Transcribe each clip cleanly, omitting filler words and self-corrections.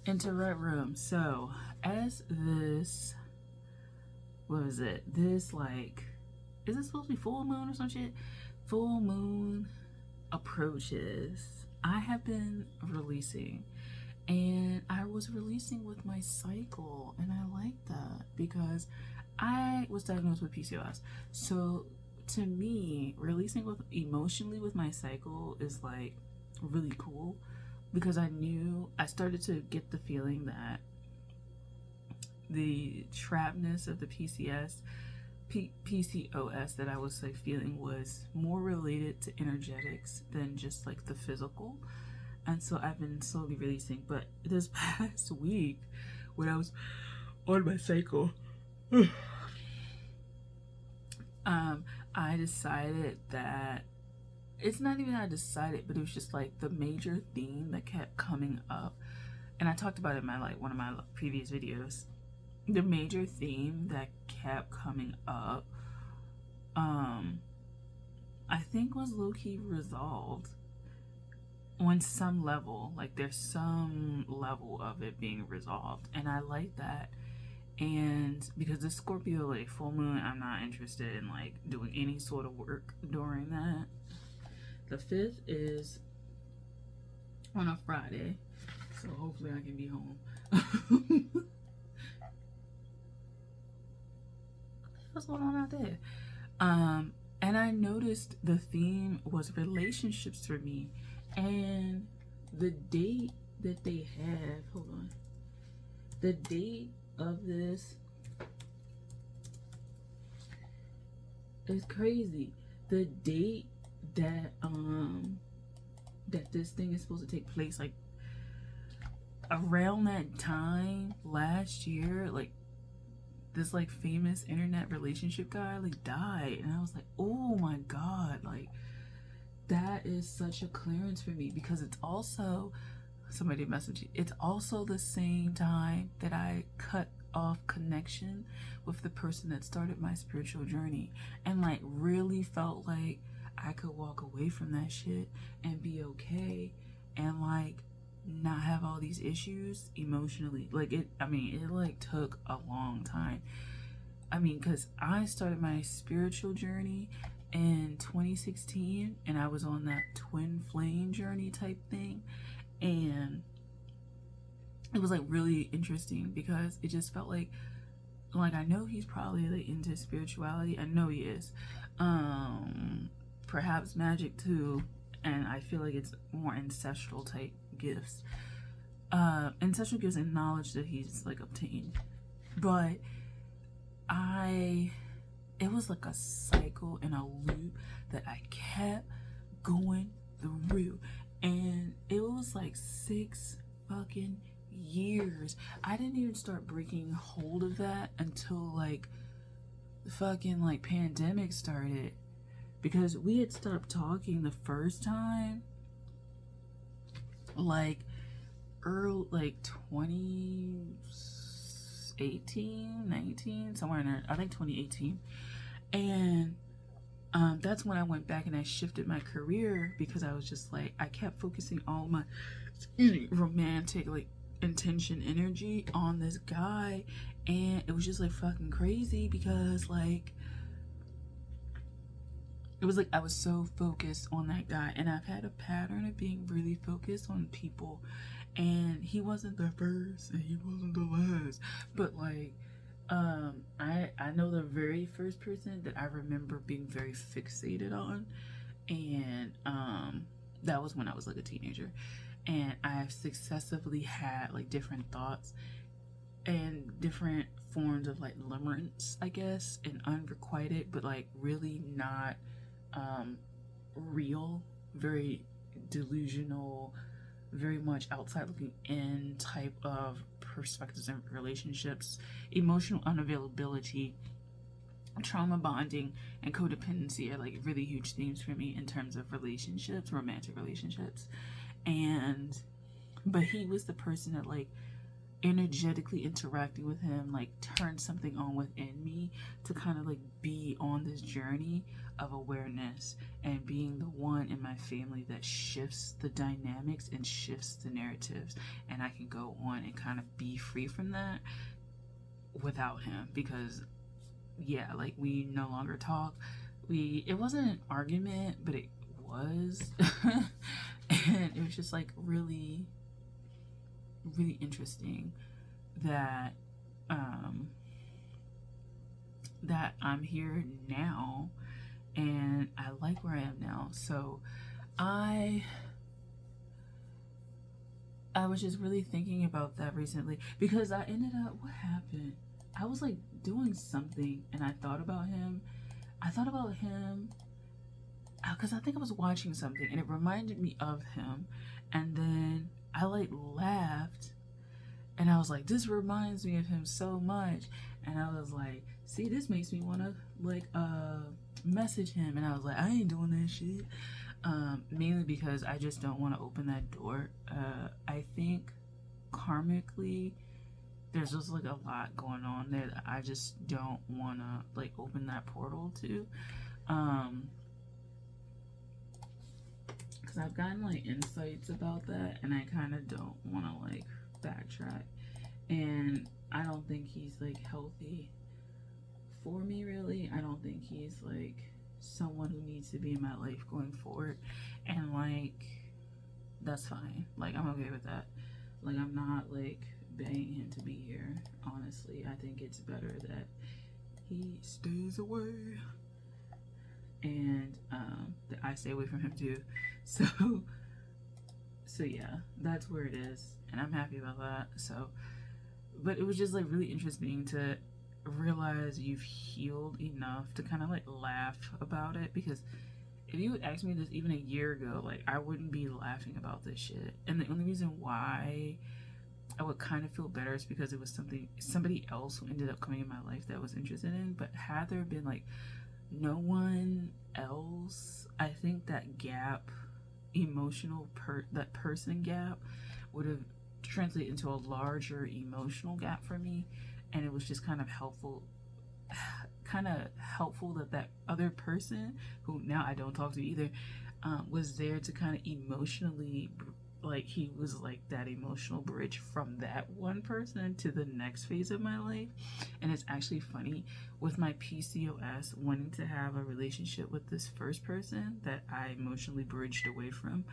into Red Room. So, as this, what was it? This, like, is it supposed to be full moon or some shit? Full moon approaches. I have been releasing, and I was releasing with my cycle, and I like that because I was diagnosed with PCOS. So, to me, releasing with emotionally with my cycle is like really cool because I started to get the feeling that the trapness of the PCOS that I was like feeling was more related to energetics than just like the physical. And so I've been slowly releasing. But this past week, when I was on my cycle, I decided that it's not even I decided, but it was just like the major theme that kept coming up, and I talked about it in my like one of my previous videos. The major theme that kept coming up, I think was low-key resolved on some level. Like there's some level of it being resolved, and I like that. And because the Scorpio like full moon, I'm not interested in like doing any sort of work during that. The 5th is on a Friday, so hopefully I can be home. What's going on out there? And I noticed the theme was relationships for me, and the date that they have. Hold on. The date of this is crazy. The date that that this thing is supposed to take place, like around that time last year, like this like famous internet relationship guy like died, and I was like, oh my god, like that is such a clearance for me because it's also somebody messaged you. It's also the same time that I cut off connection with the person that started my spiritual journey, and like really felt like I could walk away from that shit and be okay and like not have all these issues emotionally. Like it like took a long time. Because I started my spiritual journey in 2016, and I was on that twin flame journey type thing, and it was like really interesting because it just felt like I know he's probably like into spirituality. I know he is. Perhaps magic too, and I feel like it's more ancestral type gifts. Ancestral gifts and knowledge that he's like obtained. But it was like a cycle and a loop that I kept going through, and it was like 6 fucking years. I didn't even start breaking hold of that until like the fucking like pandemic started, because we had stopped talking the first time like early, like 2018, 19, somewhere in there. I think 2018. And that's when I went back and I shifted my career, because I was just like, I kept focusing all my romantic like intention energy on this guy, and it was just like fucking crazy because like it was like I was so focused on that guy, and I've had a pattern of being really focused on people, and he wasn't the first and he wasn't the last, but like I know the very first person that I remember being very fixated on, and that was when I was like a teenager, and I've successively had like different thoughts and different forms of like limerence, I guess, and unrequited, but like really not real, very delusional, very much outside looking in type of perspectives and relationships, emotional unavailability, trauma bonding, and codependency are like really huge themes for me in terms of relationships, romantic relationships. And but he was the person that like energetically interacting with him like turned something on within me to kind of like be on this journey of awareness and being the one in my family that shifts the dynamics and shifts the narratives, and I can go on and kind of be free from that without him. Because yeah, like we no longer talk. It wasn't an argument, but it was. And it was just like really interesting that that I'm here now and I like where I am now. So I was just really thinking about that recently, because I ended up, what happened? I was like doing something and I thought about him. Because I think I was watching something and it reminded me of him, and then I like laughed and I was like, this reminds me of him so much, and I was like, see, this makes me want to like message him, and I was like, I ain't doing that shit, mainly because I just don't want to open that door. I think karmically there's just like a lot going on there that I just don't want to like open that portal to, because I've gotten like insights about that and I kind of don't want to like backtrack, and I don't think he's like healthy for me, really. I don't think he's like someone who needs to be in my life going forward, and like that's fine. Like I'm okay with that. Like I'm not like begging him to be here. Honestly, I think it's better that he stays away, and that I stay away from him too. So yeah, that's where it is, and I'm happy about that. So, but it was just like really interesting to realize you've healed enough to kind of like laugh about it, because if you would ask me this even a year ago, like I wouldn't be laughing about this shit. And the only reason why I would kind of feel better is because it was somebody else who ended up coming in my life that I was interested in. But had there been like no one else, I think that gap, that person gap, would have translated into a larger emotional gap for me, and it was just kind of helpful that other person, who now I don't talk to either, was there to kind of emotionally, like he was like that emotional bridge from that one person to the next phase of my life. And it's actually funny, with my PCOS wanting to have a relationship with this first person that I emotionally bridged away from,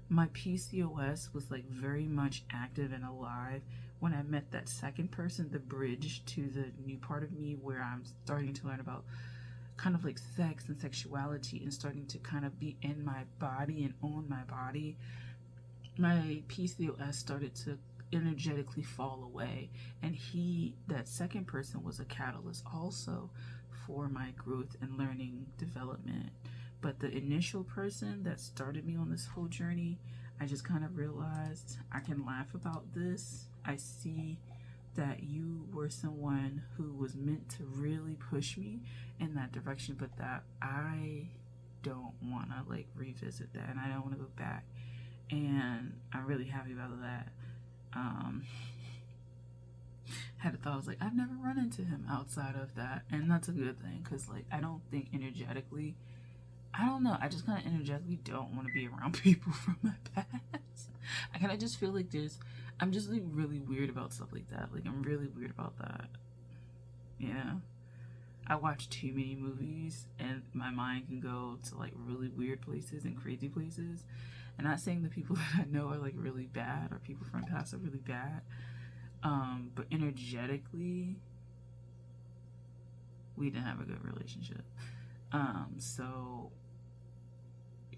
my PCOS was like very much active and alive when I met that second person, the bridge to the new part of me where I'm starting to learn about kind of like sex and sexuality and starting to kind of be in my body and own my body. My PCOS started to energetically fall away, and that second person, was a catalyst also for my growth and learning development. But the initial person that started me on this whole journey, I just kind of realized I can laugh about this. I see that you were someone who was meant to really push me in that direction, but that I don't want to like revisit that, and I don't want to go back. And I'm really happy about that. Had a thought, I was like, I've never run into him outside of that, and that's a good thing, because like I don't think energetically, I don't know, I just kind of energetically don't want to be around people from my past. I kind of just feel like I'm just like really weird about stuff like that. Like I'm really weird about that. Yeah. I watch too many movies and my mind can go to like really weird places and crazy places. And not saying the people that I know are like really bad or people from the past are really bad. But energetically, we didn't have a good relationship. So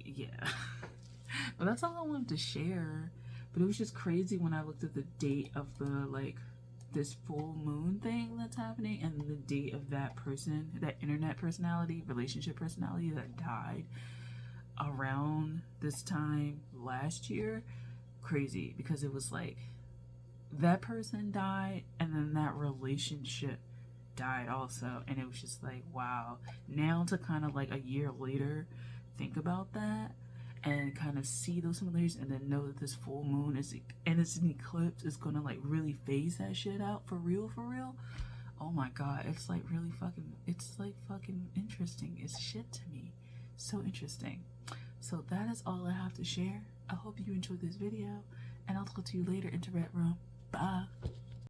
yeah. But that's all I wanted to share. But it was just crazy when I looked at the date of the like this full moon thing that's happening and the date of that person, that internet personality, relationship personality that died around this time last year. Crazy, because it was like that person died and then that relationship died also, and it was just like, wow. Now to kind of like a year later think about that, and kind of see those similarities, and then know that this full moon is, and it's an eclipse, is gonna like really phase that shit out for real, for real. Oh my god, it's like really fucking, it's like fucking interesting. It's shit to me. So interesting. So that is all I have to share. I hope you enjoyed this video, and I'll talk to you later, Internet Room. Bye.